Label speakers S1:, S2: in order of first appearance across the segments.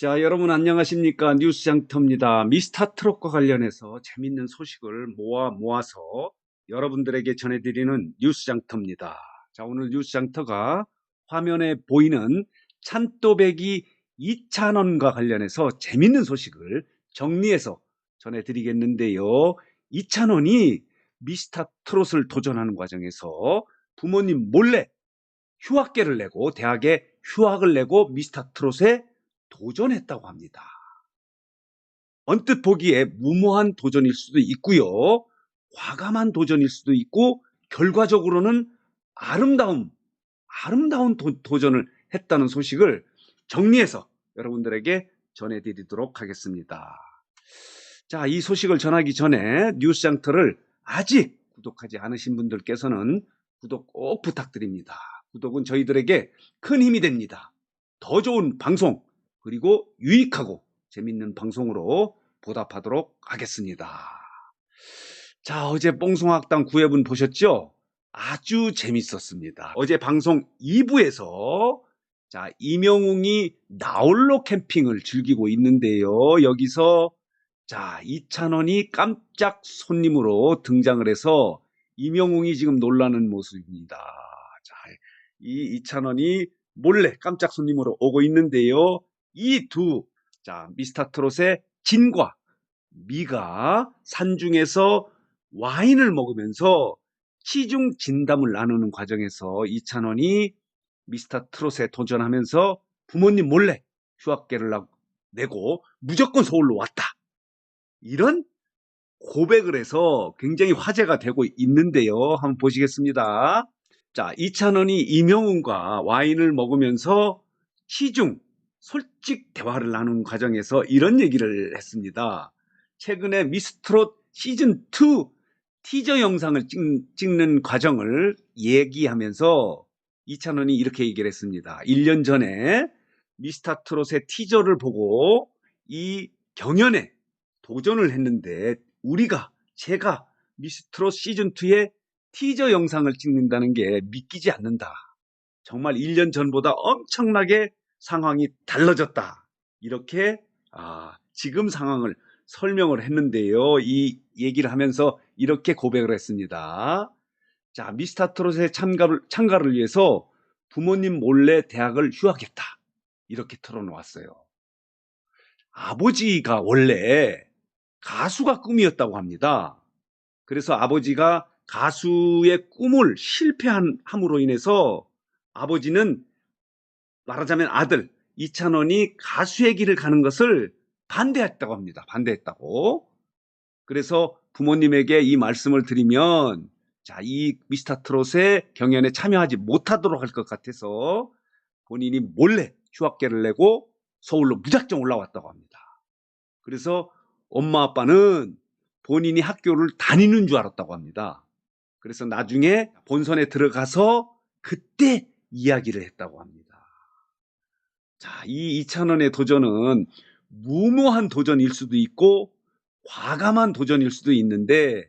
S1: 자, 여러분 안녕하십니까? 뉴스장터입니다. 미스터 트롯과 관련해서 재밌는 소식을 모아서 여러분들에게 전해드리는 뉴스장터입니다. 자, 오늘 뉴스장터가 화면에 보이는 찬또배기 이찬원과 관련해서 재밌는 소식을 정리해서 전해드리겠는데요. 이찬원이 미스터 트롯을 도전하는 과정에서 부모님 몰래 휴학계를 내고 대학에 휴학을 내고 미스터 트롯에 도전했다고 합니다. 언뜻 보기에 무모한 도전일 수도 있고요. 과감한 도전일 수도 있고 결과적으로는 아름다운 도전을 했다는 소식을 정리해서 여러분들에게 전해드리도록 하겠습니다. 자, 이 소식을 전하기 전에 뉴스장터를 아직 구독하지 않으신 분들께서는 구독 꼭 부탁드립니다. 구독은 저희들에게 큰 힘이 됩니다. 더 좋은 방송 그리고 유익하고 재밌는 방송으로 보답하도록 하겠습니다. 자, 어제 뽕송학당 9회분 보셨죠? 아주 재밌었습니다. 어제 방송 2부에서 자, 이명웅이 나홀로 캠핑을 즐기고 있는데요. 여기서 자, 이찬원이 깜짝 손님으로 등장을 해서 이명웅이 지금 놀라는 모습입니다. 자, 이 이찬원이 몰래 깜짝 손님으로 오고 있는데요. 자, 미스터 트롯의 진과 미가 산중에서 와인을 먹으면서 시중 진담을 나누는 과정에서 이찬원이 미스터 트롯에 도전하면서 부모님 몰래 휴학계를 내고 무조건 서울로 왔다. 이런 고백을 해서 굉장히 화제가 되고 있는데요. 한번 보시겠습니다. 자, 이찬원이 이명웅과 와인을 먹으면서 시중 솔직 대화를 나누는 과정에서 이런 얘기를 했습니다. 최근에 미스트롯 시즌2 티저 영상을 찍는 과정을 얘기하면서 이찬원이 이렇게 얘기를 했습니다. 1년 전에 미스터 트롯의 티저를 보고 이 경연에 도전을 했는데 제가 미스트롯 시즌2의 티저 영상을 찍는다는 게 믿기지 않는다. 정말 1년 전보다 엄청나게 상황이 달라졌다. 이렇게 지금 상황을 설명을 했는데요. 이 얘기를 하면서 이렇게 고백을 했습니다. 자, 미스터 트롯에 참가를 위해서 부모님 몰래 대학을 휴학했다. 이렇게 털어놓았어요. 아버지가 원래 가수가 꿈이었다고 합니다. 그래서 아버지가 가수의 꿈을 실패함으로 인해서 아버지는 말하자면 아들 이찬원이 가수의 길을 가는 것을 반대했다고 합니다. 반대했다고. 그래서 부모님에게 이 말씀을 드리면 자, 이 미스터 트롯의 경연에 참여하지 못하도록 할 것 같아서 본인이 몰래 휴학계를 내고 서울로 무작정 올라왔다고 합니다. 그래서 엄마 아빠는 본인이 학교를 다니는 줄 알았다고 합니다. 그래서 나중에 본선에 들어가서 그때 이야기를 했다고 합니다. 자, 이 이찬원의 도전은 무모한 도전일 수도 있고 과감한 도전일 수도 있는데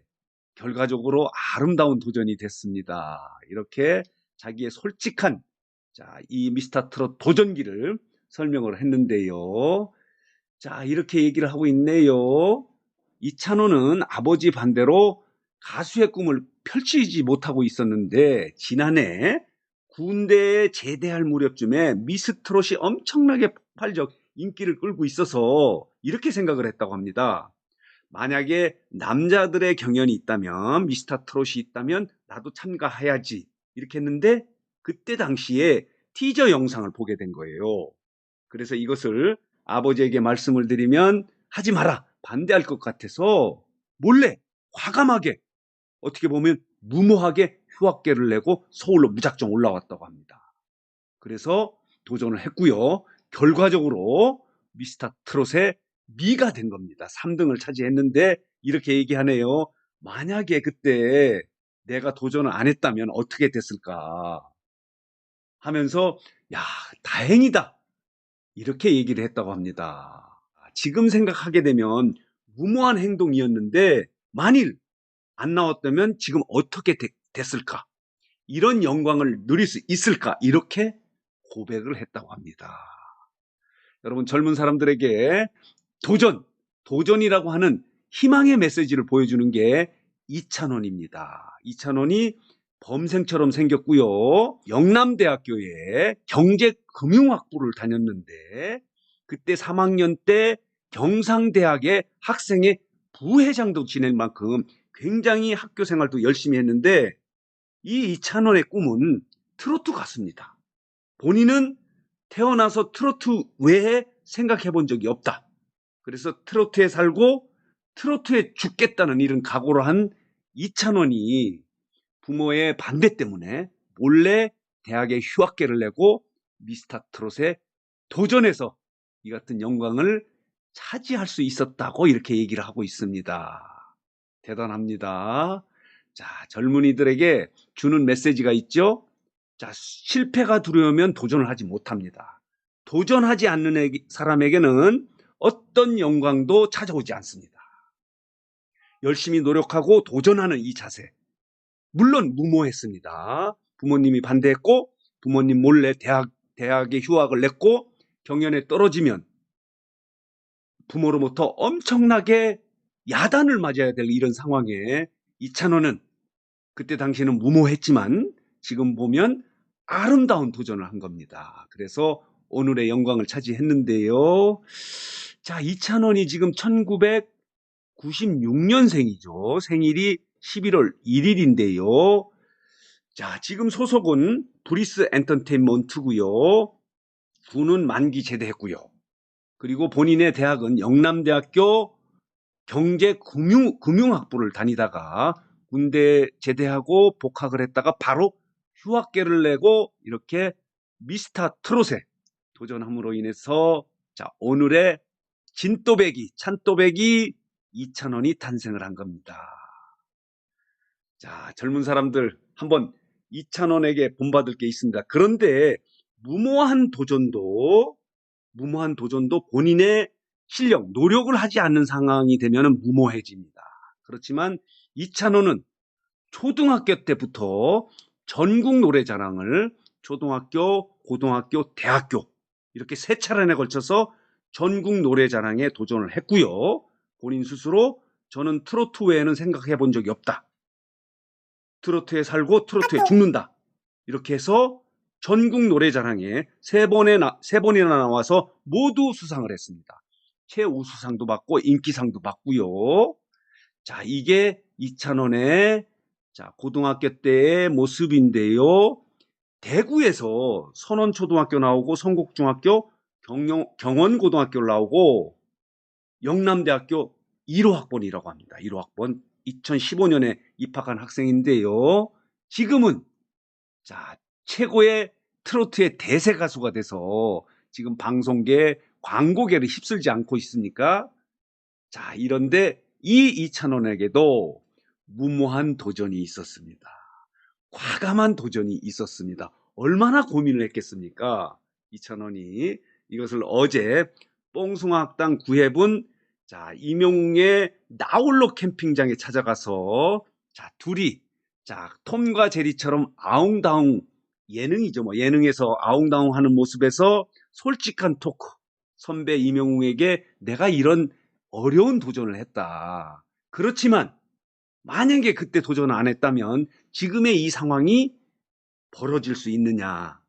S1: 결과적으로 아름다운 도전이 됐습니다. 이렇게 자기의 솔직한 이 미스터 트롯 도전기를 설명을 했는데요. 자, 이렇게 얘기를 하고 있네요. 이찬호는 아버지 반대로 가수의 꿈을 펼치지 못하고 있었는데 지난해 군대에 제대할 무렵쯤에 미스트롯이 엄청나게 폭발적 인기를 끌고 있어서 이렇게 생각을 했다고 합니다. 만약에 남자들의 경연이 있다면 미스터 트롯이 있다면 나도 참가해야지 이렇게 했는데 그때 당시에 티저 영상을 보게 된 거예요. 그래서 이것을 아버지에게 말씀을 드리면 하지 마라 반대할 것 같아서 몰래 과감하게 어떻게 보면 무모하게 휴학계를 내고 서울로 무작정 올라왔다고 합니다. 그래서 도전을 했고요. 결과적으로 미스터 트롯의 미가 된 겁니다. 3등을 차지했는데 이렇게 얘기하네요. 만약에 그때 내가 도전을 안 했다면 어떻게 됐을까 하면서 야, 다행이다. 이렇게 얘기를 했다고 합니다. 지금 생각하게 되면 무모한 행동이었는데 만일 안 나왔다면 지금 어떻게 됐을까? 이런 영광을 누릴 수 있을까? 이렇게 고백을 했다고 합니다. 여러분 젊은 사람들에게 도전이라고 하는 희망의 메시지를 보여주는 게 이찬원입니다. 이찬원이 범생처럼 생겼고요. 영남대학교에 경제금융학부를 다녔는데 그때 3학년 때 경상대학의 학생회 부회장도 지낼 만큼 굉장히 학교 생활도 열심히 했는데 이 이찬원의 꿈은 트로트 가수입니다. 본인은 태어나서 트로트 외에 생각해 본 적이 없다. 그래서 트로트에 살고 트로트에 죽겠다는 이런 각오를 한 이찬원이 부모의 반대 때문에 몰래 대학에 휴학계를 내고 미스터 트롯에 도전해서 이 같은 영광을 차지할 수 있었다고 이렇게 얘기를 하고 있습니다. 대단합니다. 자, 젊은이들에게 주는 메시지가 있죠. 자, 실패가 두려우면 도전을 하지 못합니다. 도전하지 않는 사람에게는 어떤 영광도 찾아오지 않습니다. 열심히 노력하고 도전하는 이 자세. 물론 무모했습니다. 부모님이 반대했고 부모님 몰래 대학에 휴학을 냈고 경연에 떨어지면 부모로부터 엄청나게 야단을 맞아야 될 이런 상황에 이찬원은 그때 당시에는 무모했지만 지금 보면 아름다운 도전을 한 겁니다. 그래서 오늘의 영광을 차지했는데요. 자, 이찬원이 지금 1996년생이죠. 생일이 11월 1일인데요. 자, 지금 소속은 브리스 엔터테인먼트고요. 군은 만기 제대했고요. 그리고 본인의 대학은 영남대학교 경제금융학부를 다니다가 군대 제대하고 복학을 했다가 바로 휴학계를 내고 이렇게 미스터 트롯에 도전함으로 인해서 자, 오늘의 찬또배기 이찬원이 탄생을 한 겁니다. 자, 젊은 사람들 한번 이찬원에게 본받을 게 있습니다. 그런데 무모한 도전도 본인의 실력, 노력을 하지 않는 상황이 되면 무모해집니다. 그렇지만 이찬원은 초등학교 때부터 전국 노래자랑을 초등학교, 고등학교, 대학교 이렇게 3차례에 걸쳐서 전국 노래자랑에 도전을 했고요. 본인 스스로 저는 트로트 외에는 생각해 본 적이 없다. 트로트에 살고 트로트에 죽는다. 이렇게 해서 전국 노래자랑에 3번이나 나와서 모두 수상을 했습니다. 최우수상도 받고 인기상도 받고요. 자, 이게 이찬원의 자, 고등학교 때의 모습인데요. 대구에서 선원초등학교 나오고 성곡중학교, 경원고등학교를 나오고 영남대학교 1호 학번이라고 합니다. 1호 학번 2015년에 입학한 학생인데요. 지금은 자, 최고의 트로트의 대세 가수가 돼서 지금 방송계, 광고계를 휩쓸지 않고 있으니까 자, 이런데 이 이찬원에게도 무모한 도전이 있었습니다. 과감한 도전이 있었습니다. 얼마나 고민을 했겠습니까? 이찬원이 이것을 어제 뽕숭아학당 구회분 자, 임영웅의 나홀로 캠핑장에 찾아가서 자, 둘이 자, 톰과 제리처럼 아웅다웅 예능이죠. 뭐 예능에서 아웅다웅 하는 모습에서 솔직한 토크. 선배 임영웅에게 내가 이런 어려운 도전을 했다. 그렇지만 만약에 그때 도전 안 했다면 지금의 이 상황이 벌어질 수 있느냐.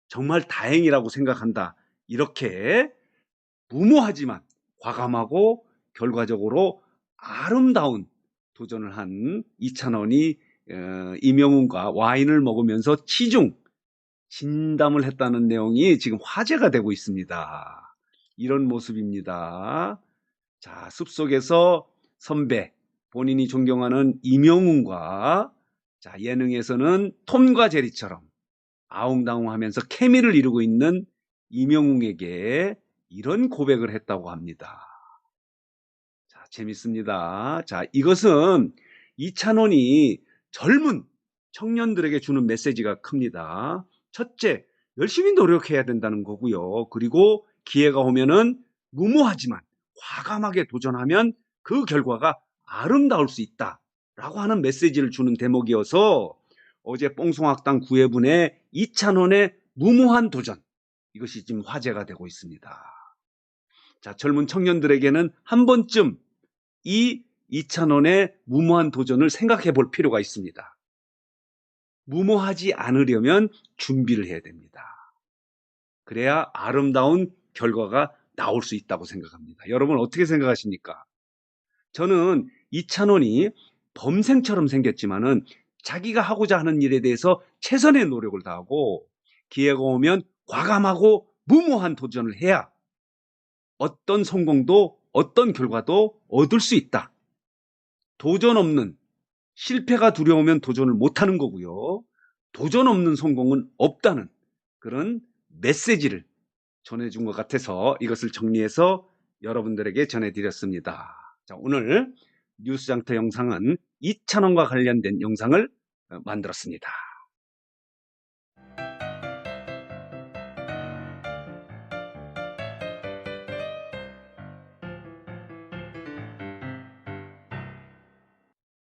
S1: 정말 다행이라고 생각한다. 이렇게 무모하지만 과감하고 결과적으로 아름다운 도전을 한 이찬원이 임영웅과 와인을 먹으면서 진담을 했다는 내용이 지금 화제가 되고 있습니다. 이런 모습입니다. 자, 숲속에서 선배, 본인이 존경하는 임영웅과 자, 예능에서는 톰과 제리처럼 아웅다웅하면서 케미를 이루고 있는 임영웅에게 이런 고백을 했다고 합니다. 자, 재밌습니다. 자, 이것은 이찬원이 젊은 청년들에게 주는 메시지가 큽니다. 첫째, 열심히 노력해야 된다는 거고요. 그리고 기회가 오면은 무모하지만 과감하게 도전하면 그 결과가 아름다울 수 있다라고 하는 메시지를 주는 대목이어서 어제 뽕숭아학당 구회분의 이찬원의 무모한 도전 이것이 지금 화제가 되고 있습니다. 자, 젊은 청년들에게는 한 번쯤 이 이찬원의 무모한 도전을 생각해 볼 필요가 있습니다. 무모하지 않으려면 준비를 해야 됩니다. 그래야 아름다운 결과가 나올 수 있다고 생각합니다. 여러분 어떻게 생각하십니까? 저는 이찬원이 범생처럼 생겼지만은 자기가 하고자 하는 일에 대해서 최선의 노력을 다하고 기회가 오면 과감하고 무모한 도전을 해야 어떤 성공도 어떤 결과도 얻을 수 있다. 도전 없는, 실패가 두려우면 도전을 못하는 거고요. 도전 없는 성공은 없다는 그런 메시지를 전해준 것 같아서 이것을 정리해서 여러분들에게 전해드렸습니다. 자, 오늘 뉴스장터 영상은 이찬원과 관련된 영상을 만들었습니다.